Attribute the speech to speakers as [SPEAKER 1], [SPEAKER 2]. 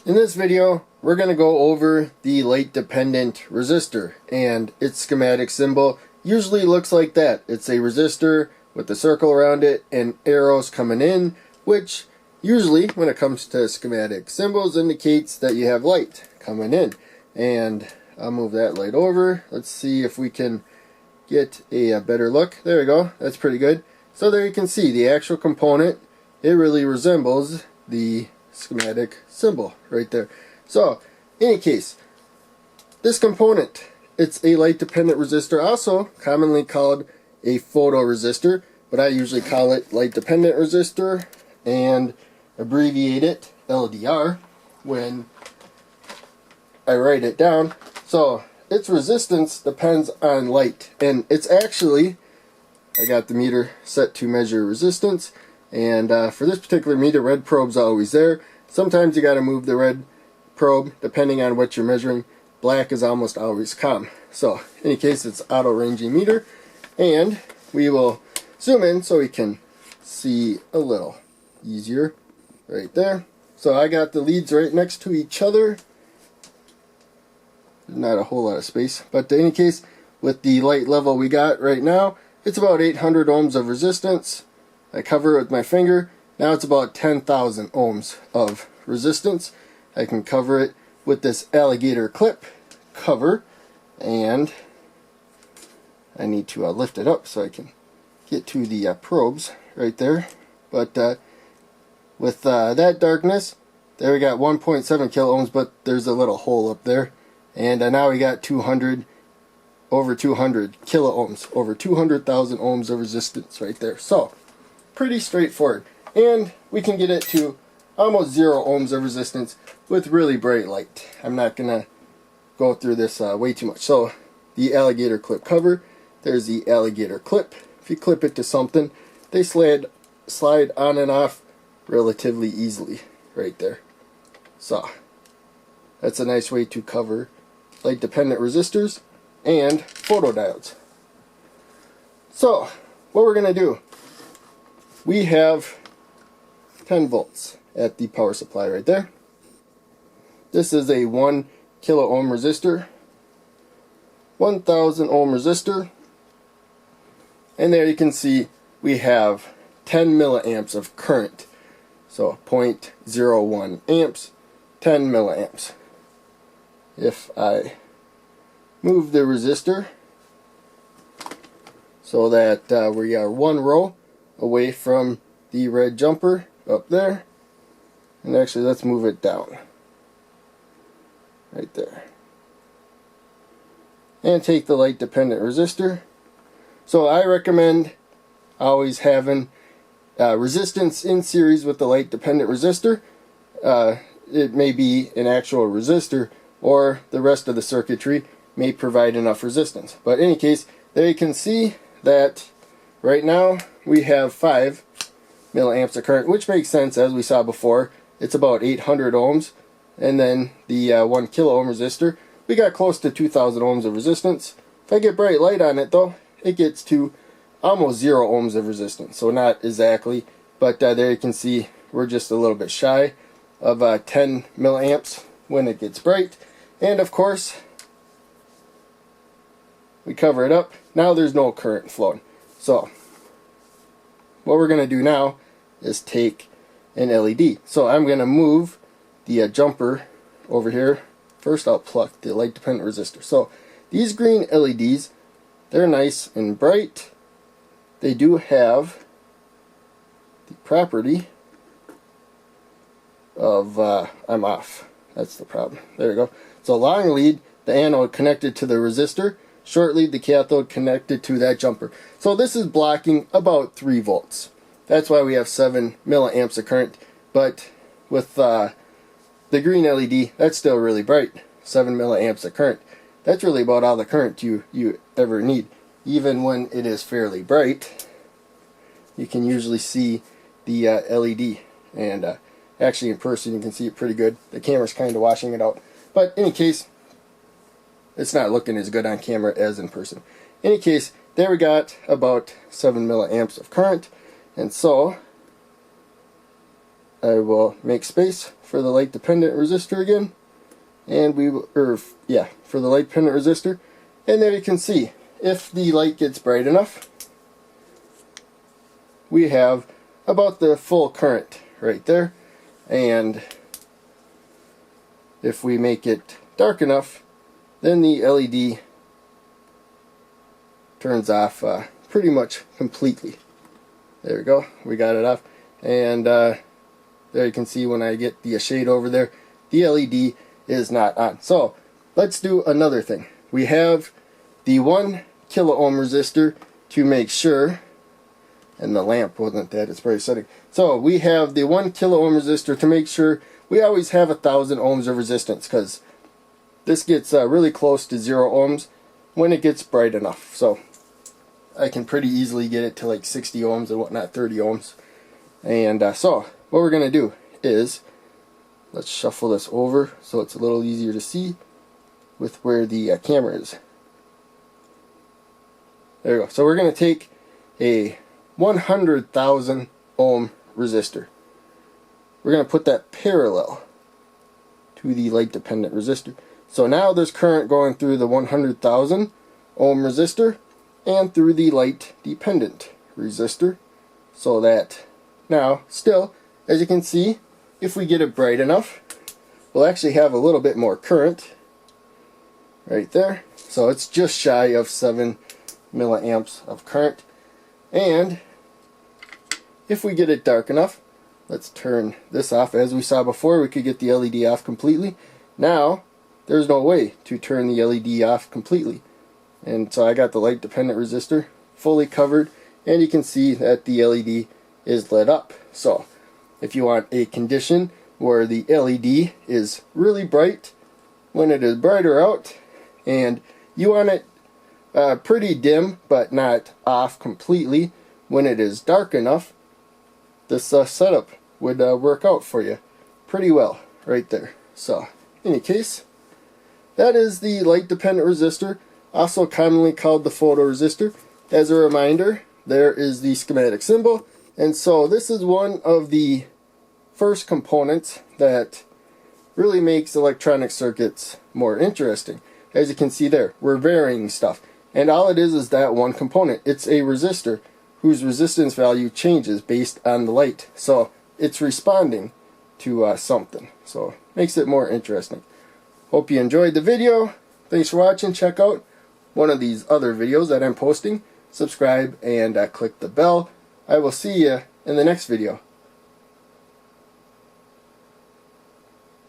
[SPEAKER 1] In this video, we're going to go over the light dependent resistor, and its schematic symbol usually looks like that. It's a resistor with a circle around it and arrows coming in, which usually when it comes to schematic symbols indicates that you have light coming in. And I'll move that light over. Let's see if we can get a better look. There we go. That's pretty good. So there you can see the actual component. It really resembles the schematic symbol right there. So in any case, this component, it's a light dependent resistor, also commonly called a photoresistor, but I usually call it light dependent resistor and abbreviate it LDR when I write it down. So its resistance depends on light, and it's actually, I got the meter set to measure resistance, and for this particular meter, red probe's always there. Sometimes you got to move the red probe depending on what you're measuring. Black is almost always calm. So in any case, it's auto ranging meter, and we will zoom in so we can see a little easier right there. So I got the leads right next to each other. Not a whole lot of space, but in any case, with the light level we got right now, it's about 800 ohms of resistance. I cover it with my finger. Now it's about 10,000 ohms of resistance. I can cover it with this alligator clip cover, and I need to lift it up so I can get to the probes right there. But with that darkness, there we got 1.7 kilo ohms, but there's a little hole up there. And now we got over 200 kilo ohms, over 200,000 ohms of resistance right there. So pretty straightforward, and we can get it to almost 0 ohms of resistance with really bright light. I'm not gonna go through this way too much. So the alligator clip cover, there's the alligator clip. If you clip it to something, they slide on and off relatively easily right there. So that's a nice way to cover light dependent resistors and photodiodes. So what we're gonna do, we have 10 volts at the power supply right there. This is a 1 kilo ohm resistor, 1000 ohm resistor, and there you can see we have 10 milliamps of current. So 0.01 amps, 10 milliamps. If I move the resistor so that we are one row away from the red jumper up there, and actually let's move it down right there, and take the light dependent resistor. So I recommend always having resistance in series with the light dependent resistor. It may be an actual resistor, or the rest of the circuitry may provide enough resistance. But in any case, there you can see that right now we have 5 milliamps of current, which makes sense. As we saw before, it's about 800 ohms, and then the 1 kilo ohm resistor, we got close to 2000 ohms of resistance. If I get bright light on it though, it gets to almost 0 ohms of resistance. So not exactly, but there you can see we're just a little bit shy of 10 milliamps when it gets bright. And of course, we cover it up. Now there's no current flowing. So what we're going to do now is take an LED. So I'm going to move the jumper over here. First I'll pluck the light dependent resistor. So these green LEDs, they're nice and bright. They do have the property of I'm off. That's the problem. There we go. So long lead, the anode connected to the resistor, short lead, the cathode connected to that jumper. So this is blocking about 3 volts. That's why we have 7 milliamps of current. But with the green LED, that's still really bright. 7 milliamps of current. That's really about all the current you ever need. Even when it is fairly bright, you can usually see the LED. And actually in person you can see it pretty good. The camera's kind of washing it out. But in any case, it's not looking as good on camera as in person. In any case, there we got about 7 milliamps of current. And so I will make space for the light dependent resistor again, and for the light dependent resistor, and there you can see if the light gets bright enough, we have about the full current right there, and if we make it dark enough, then the LED turns off pretty much completely. There we go, we got it off, and there you can see when I get the shade over there, the LED is not on. So let's do another thing. We have the 1 kilo ohm resistor to make sure, and the lamp wasn't at its bright setting. So we have the 1 kilo ohm resistor to make sure we always have 1,000 ohms of resistance, because this gets really close to 0 ohms when it gets bright enough. So I can pretty easily get it to like 60 ohms and whatnot, 30 ohms. And so what we're going to do is, let's shuffle this over so it's a little easier to see with where the camera is. There we go. So we're going to take a 100,000 ohm resistor. We're going to put that parallel to the light dependent resistor. So now there's current going through the 100,000 ohm resistor and through the light dependent resistor, so that now still, as you can see, if we get it bright enough, we'll actually have a little bit more current right there. So it's just shy of 7 milliamps of current. And if we get it dark enough, let's turn this off. As we saw before, we could get the LED off completely. Now there's no way to turn the LED off completely, and so I got the light dependent resistor fully covered, and you can see that the LED is lit up. So if you want a condition where the LED is really bright when it is brighter out, and you want it pretty dim but not off completely when it is dark enough, this setup would work out for you pretty well right there. So in any case, that is the light dependent resistor, also commonly called the photoresistor. As a reminder, there is the schematic symbol, and so this is one of the first components that really makes electronic circuits more interesting. As you can see there, we're varying stuff, and all it is that one component. It's a resistor whose resistance value changes based on the light, so it's responding to something, so makes it more interesting. Hope you enjoyed the video. Thanks for watching. Check out one of these other videos that I'm posting. Subscribe and click the bell. I will see you in the next video.